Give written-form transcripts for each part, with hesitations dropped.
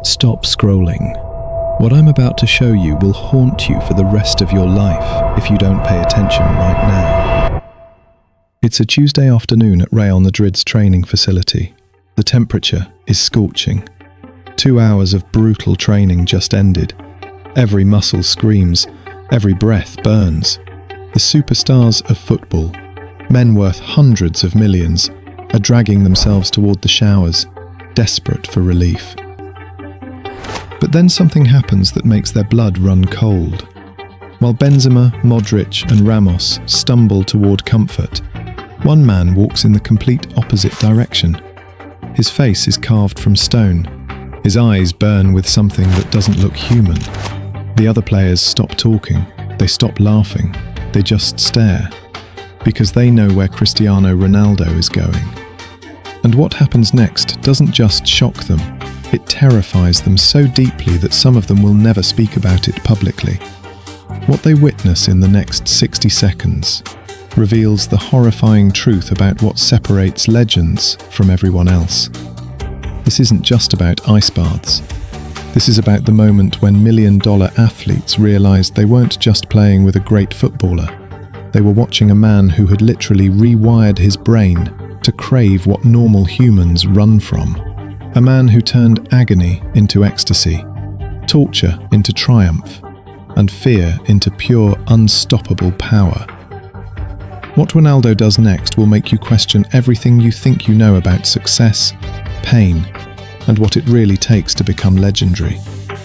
Stop scrolling. What I'm about to show you will haunt you for the rest of your life if you don't pay attention right now. It's a Tuesday afternoon at Real Madrid's training facility. The temperature is scorching. 2 hours of brutal training just ended. Every muscle screams, every breath burns. The superstars of football, men worth hundreds of millions, are dragging themselves toward the showers, desperate for relief. But then something happens that makes their blood run cold. While Benzema, Modric and Ramos stumble toward comfort, one man walks in the complete opposite direction. His face is carved from stone. His eyes burn with something that doesn't look human. The other players stop talking. They stop laughing. They just stare. Because they know where Cristiano Ronaldo is going. And what happens next doesn't just shock them. It terrifies them so deeply that some of them will never speak about it publicly. What they witness in the next 60 seconds reveals the horrifying truth about what separates legends from everyone else. This isn't just about ice baths. This is about the moment when million-dollar athletes realized they weren't just playing with a great footballer. They were watching a man who had literally rewired his brain to crave what normal humans run from. A man who turned agony into ecstasy, torture into triumph, and fear into pure, unstoppable power. What Ronaldo does next will make you question everything you think you know about success, pain, and what it really takes to become legendary.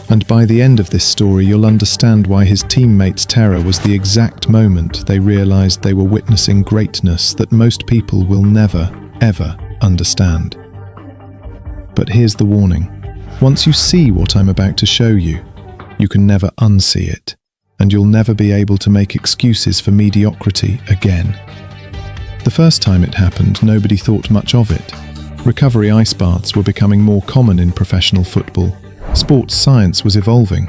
And by the end of this story, you'll understand why his teammates' terror was the exact moment they realized they were witnessing greatness that most people will never, ever understand. But here's the warning. Once you see what I'm about to show you, you can never unsee it, and you'll never be able to make excuses for mediocrity again. The first time it happened, nobody thought much of it. Recovery ice baths were becoming more common in professional football. Sports science was evolving.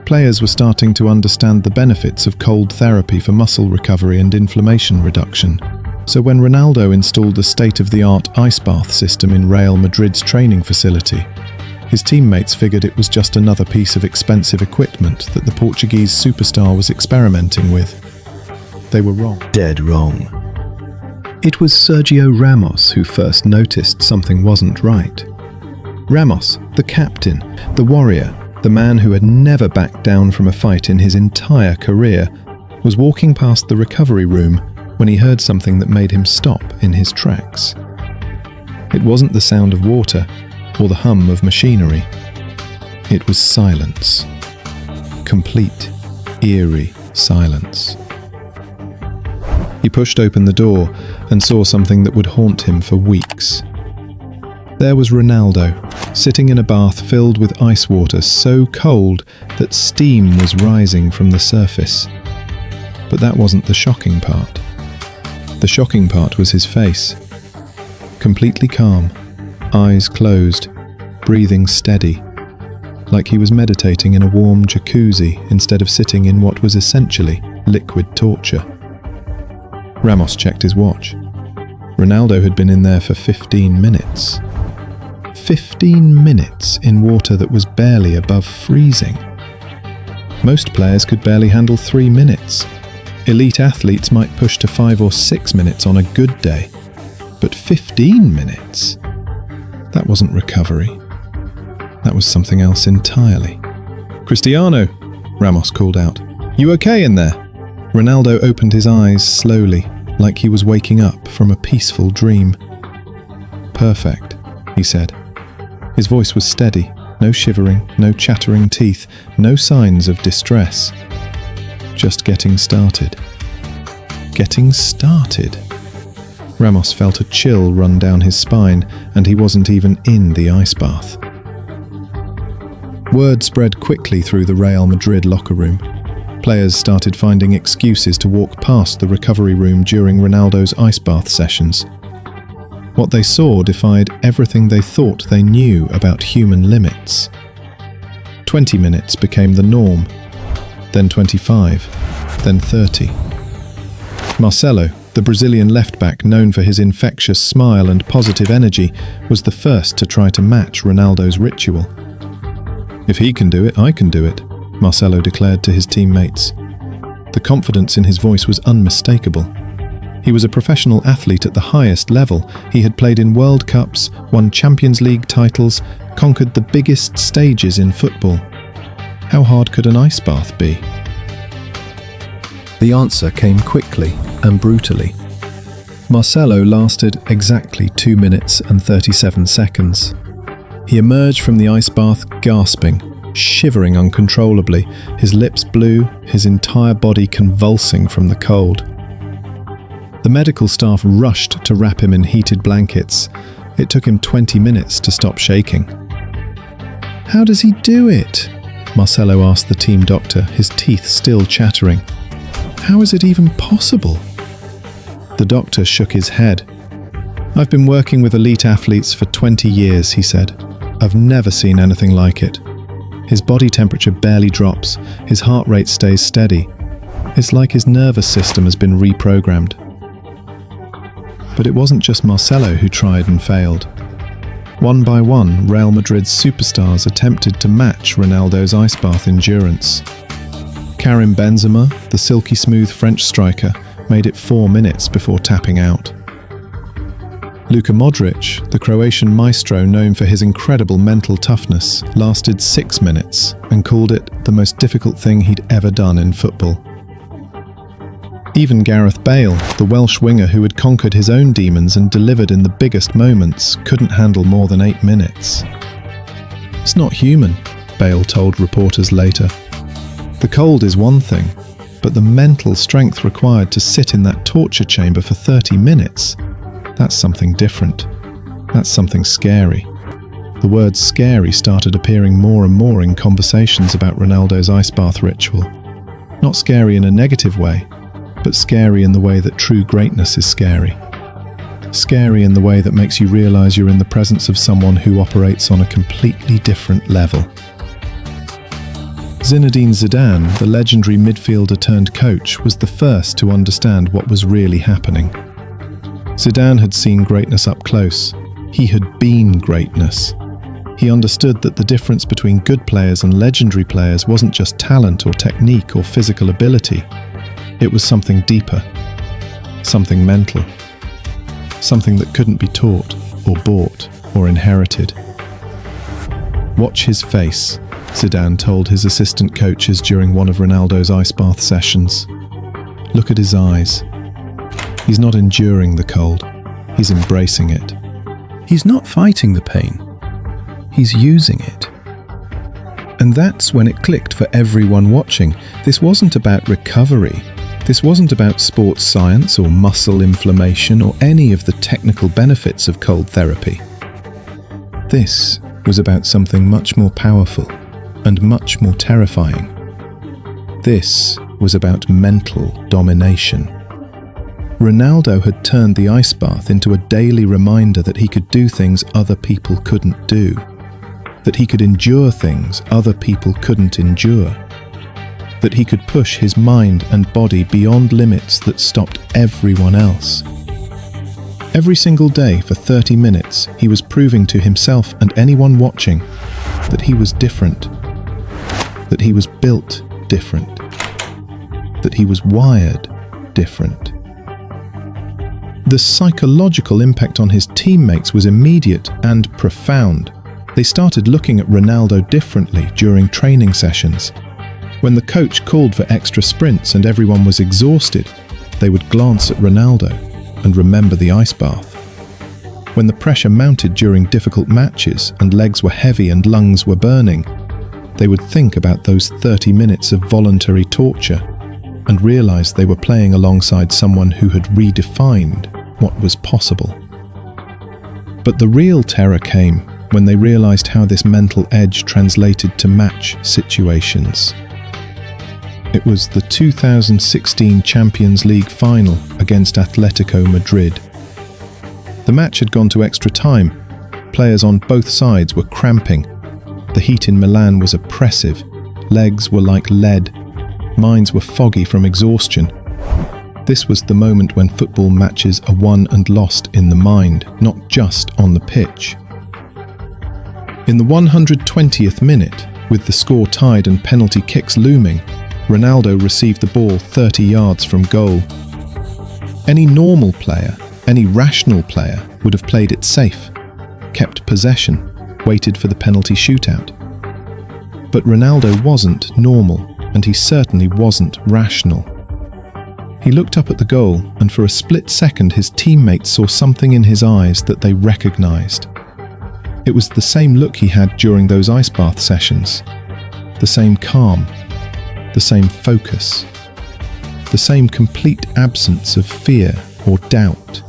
Players were starting to understand the benefits of cold therapy for muscle recovery and inflammation reduction. So when Ronaldo installed a state-of-the-art ice bath system in Real Madrid's training facility, his teammates figured it was just another piece of expensive equipment that the Portuguese superstar was experimenting with. They were wrong. Dead wrong. It was Sergio Ramos who first noticed something wasn't right. Ramos, the captain, the warrior, the man who had never backed down from a fight in his entire career, was walking past the recovery room when he heard something that made him stop in his tracks. It wasn't the sound of water or the hum of machinery. It was silence. Complete, eerie silence. He pushed open the door and saw something that would haunt him for weeks. There was Ronaldo, sitting in a bath filled with ice water so cold that steam was rising from the surface. But that wasn't the shocking part. The shocking part was his face. Completely calm, eyes closed, breathing steady, like he was meditating in a warm jacuzzi instead of sitting in what was essentially liquid torture. Ramos checked his watch. Ronaldo had been in there for 15 minutes. 15 minutes in water that was barely above freezing. Most players could barely handle 3 minutes. Elite athletes might push to 5 or 6 minutes on a good day. But 15 minutes? That wasn't recovery. That was something else entirely. "Cristiano," Ramos called out. "You okay in there?" Ronaldo opened his eyes slowly, like he was waking up from a peaceful dream. "Perfect," he said. His voice was steady, no shivering, no chattering teeth, no signs of distress. Just getting started. Getting started. Ramos felt a chill run down his spine, and he wasn't even in the ice bath. Word spread quickly through the Real Madrid locker room. Players started finding excuses to walk past the recovery room during Ronaldo's ice bath sessions. What they saw defied everything they thought they knew about human limits. 20 minutes became the norm, then 25, then 30. Marcelo, the Brazilian left-back known for his infectious smile and positive energy, was the first to try to match Ronaldo's ritual. "If he can do it, I can do it," Marcelo declared to his teammates. The confidence in his voice was unmistakable. He was a professional athlete at the highest level. He had played in World Cups, won Champions League titles, conquered the biggest stages in football. How hard could an ice bath be? The answer came quickly and brutally. Marcelo lasted exactly 2 minutes and 37 seconds. He emerged from the ice bath gasping, shivering uncontrollably, his lips blue, his entire body convulsing from the cold. The medical staff rushed to wrap him in heated blankets. It took him 20 minutes to stop shaking. "How does he do it?" Marcelo asked the team doctor, his teeth still chattering. "How is it even possible?" The doctor shook his head. "I've been working with elite athletes for 20 years, he said. "I've never seen anything like it. His body temperature barely drops, his heart rate stays steady. It's like his nervous system has been reprogrammed." But it wasn't just Marcelo who tried and failed. One by one, Real Madrid's superstars attempted to match Ronaldo's ice bath endurance. Karim Benzema, the silky smooth French striker, made it 4 minutes before tapping out. Luka Modric, the Croatian maestro known for his incredible mental toughness, lasted 6 minutes and called it the most difficult thing he'd ever done in football. Even Gareth Bale, the Welsh winger who had conquered his own demons and delivered in the biggest moments, couldn't handle more than 8 minutes. "It's not human," Bale told reporters later. "The cold is one thing, but the mental strength required to sit in that torture chamber for 30 minutes, that's something different. That's something scary." The word scary started appearing more and more in conversations about Ronaldo's ice bath ritual. Not scary in a negative way, but scary in the way that true greatness is scary. Scary in the way that makes you realize you're in the presence of someone who operates on a completely different level. Zinedine Zidane, the legendary midfielder turned coach, was the first to understand what was really happening. Zidane had seen greatness up close. He had been greatness. He understood that the difference between good players and legendary players wasn't just talent or technique or physical ability. It was something deeper, something mental, something that couldn't be taught or bought or inherited. "Watch his face," Zidane told his assistant coaches during one of Ronaldo's ice bath sessions. "Look at his eyes. He's not enduring the cold, he's embracing it. He's not fighting the pain, he's using it." And that's when it clicked for everyone watching. This wasn't about recovery. This wasn't about sports science or muscle inflammation or any of the technical benefits of cold therapy. This was about something much more powerful and much more terrifying. This was about mental domination. Ronaldo had turned the ice bath into a daily reminder that he could do things other people couldn't do, that he could endure things other people couldn't endure, that he could push his mind and body beyond limits that stopped everyone else. Every single day for 30 minutes, he was proving to himself and anyone watching that he was different, that he was built different, that he was wired different. The psychological impact on his teammates was immediate and profound. They started looking at Ronaldo differently during training sessions. When the coach called for extra sprints and everyone was exhausted, they would glance at Ronaldo and remember the ice bath. When the pressure mounted during difficult matches and legs were heavy and lungs were burning, they would think about those 30 minutes of voluntary torture and realize they were playing alongside someone who had redefined what was possible. But the real terror came when they realized how this mental edge translated to match situations. It was the 2016 Champions League final against Atletico Madrid. The match had gone to extra time. Players on both sides were cramping. The heat in Milan was oppressive. Legs were like lead. Minds were foggy from exhaustion. This was the moment when football matches are won and lost in the mind, not just on the pitch. In the 120th minute, With the score tied and penalty kicks looming, Ronaldo received the ball 30 yards from goal. Any normal player, any rational player, would have played it safe, kept possession, waited for the penalty shootout. But Ronaldo wasn't normal, and he certainly wasn't rational. He looked up at the goal, and for a split second his teammates saw something in his eyes that they recognized. It was the same look he had during those ice bath sessions. The same calm, the same focus, the same complete absence of fear or doubt.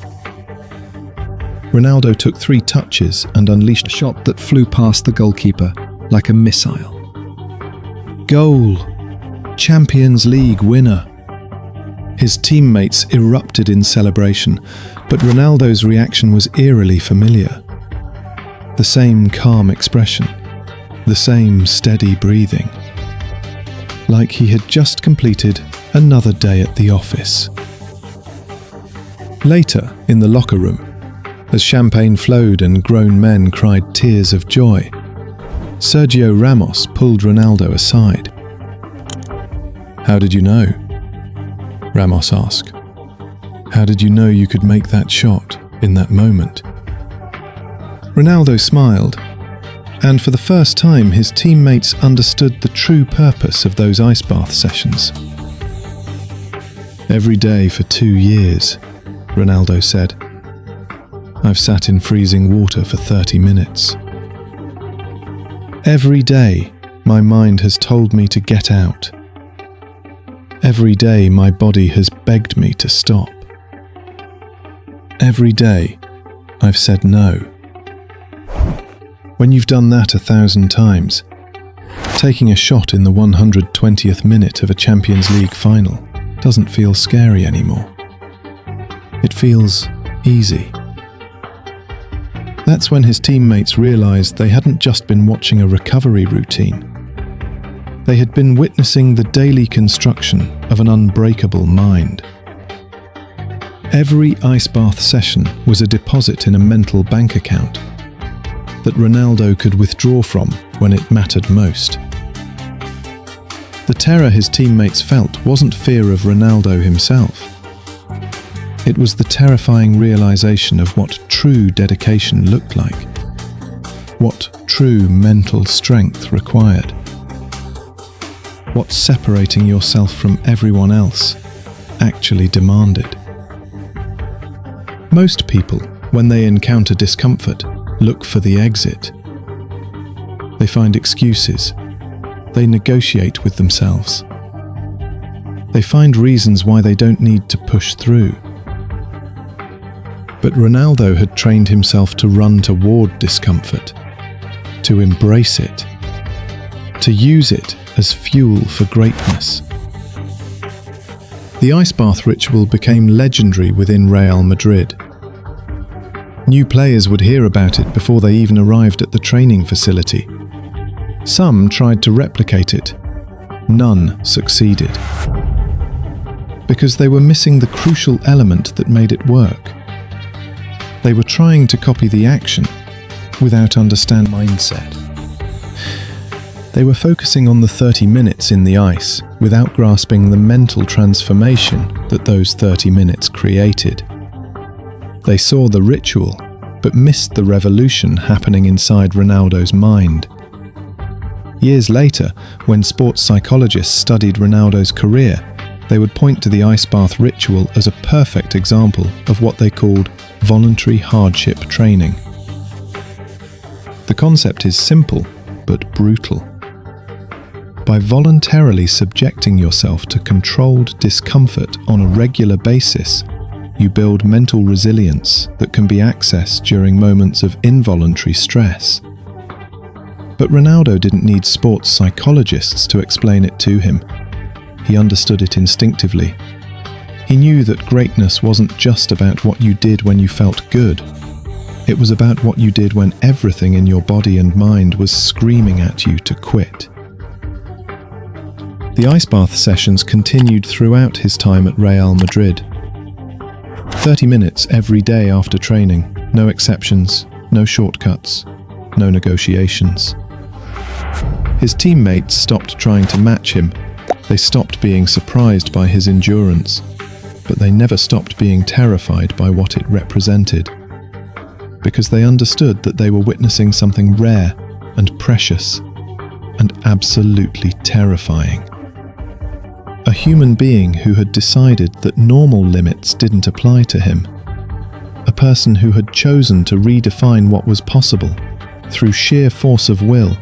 Ronaldo took 3 touches and unleashed a shot that flew past the goalkeeper like a missile. Goal! Champions League winner! His teammates erupted in celebration, but Ronaldo's reaction was eerily familiar. The same calm expression, the same steady breathing. Like he had just completed another day at the office. Later, in the locker room, as champagne flowed and grown men cried tears of joy, Sergio Ramos pulled Ronaldo aside. "How did you know?" Ramos asked. "How did you know you could make that shot in that moment?" Ronaldo smiled, and for the first time his teammates understood the true purpose of those ice bath sessions. "Every day for 2 years," Ronaldo said. "I've sat in freezing water for 30 minutes. Every day, my mind has told me to get out. Every day, my body has begged me to stop. Every day, I've said no." When you've done that 1,000 times, taking a shot in the 120th minute of a Champions League final doesn't feel scary anymore. It feels easy. That's when his teammates realized they hadn't just been watching a recovery routine. They had been witnessing the daily construction of an unbreakable mind. Every ice bath session was a deposit in a mental bank account that Ronaldo could withdraw from when it mattered most. The terror his teammates felt wasn't fear of Ronaldo himself. It was the terrifying realization of what true dedication looked like, what true mental strength required, what separating yourself from everyone else actually demanded. Most people, when they encounter discomfort, look for the exit. They find excuses. They negotiate with themselves. They find reasons why they don't need to push through. But Ronaldo had trained himself to run toward discomfort, to embrace it, to use it as fuel for greatness. The ice bath ritual became legendary within Real Madrid. New players would hear about it before they even arrived at the training facility. Some tried to replicate it. None succeeded. Because they were missing the crucial element that made it work. They were trying to copy the action without understanding mindset. They were focusing on the 30 minutes in the ice without grasping the mental transformation that those 30 minutes created. They saw the ritual, but missed the revolution happening inside Ronaldo's mind. Years later, when sports psychologists studied Ronaldo's career, they would point to the ice bath ritual as a perfect example of what they called voluntary hardship training. The concept is simple, but brutal. By voluntarily subjecting yourself to controlled discomfort on a regular basis, you build mental resilience that can be accessed during moments of involuntary stress. But Ronaldo didn't need sports psychologists to explain it to him. He understood it instinctively. He knew that greatness wasn't just about what you did when you felt good. It was about what you did when everything in your body and mind was screaming at you to quit. The ice bath sessions continued throughout his time at Real Madrid. 30 minutes every day after training, no exceptions, no shortcuts, no negotiations. His teammates stopped trying to match him. They stopped being surprised by his endurance, but they never stopped being terrified by what it represented, because they understood that they were witnessing something rare and precious and absolutely terrifying. A human being who had decided that normal limits didn't apply to him. A person who had chosen to redefine what was possible through sheer force of will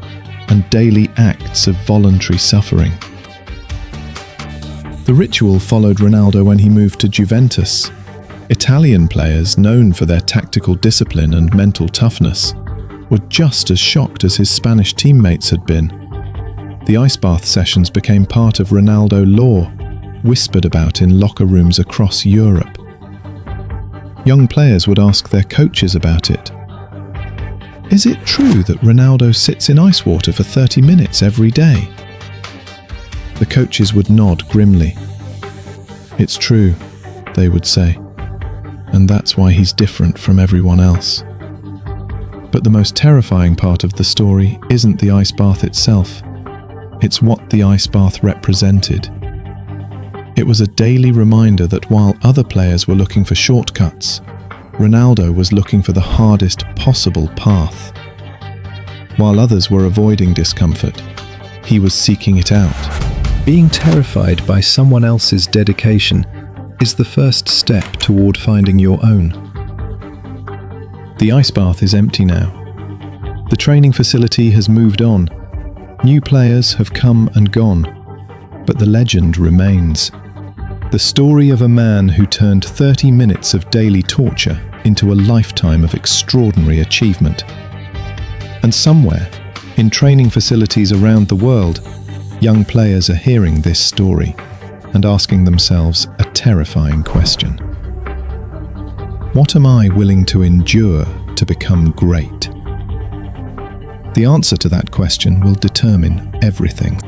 and daily acts of voluntary suffering. The ritual followed Ronaldo when he moved to Juventus. Italian players, known for their tactical discipline and mental toughness, were just as shocked as his Spanish teammates had been. The ice bath sessions became part of Ronaldo lore, whispered about in locker rooms across Europe. Young players would ask their coaches about it. Is it true that Ronaldo sits in ice water for 30 minutes every day? The coaches would nod grimly. It's true, they would say, and that's why he's different from everyone else. But the most terrifying part of the story isn't the ice bath itself. It's what the ice bath represented. It was a daily reminder that while other players were looking for shortcuts, Ronaldo was looking for the hardest possible path. While others were avoiding discomfort, he was seeking it out. Being terrified by someone else's dedication is the first step toward finding your own. The ice bath is empty now. The training facility has moved on. New players have come and gone, but the legend remains. The story of a man who turned 30 minutes of daily torture into a lifetime of extraordinary achievement. And somewhere, in training facilities around the world, young players are hearing this story and asking themselves a terrifying question. What am I willing to endure to become great? The answer to that question will determine everything.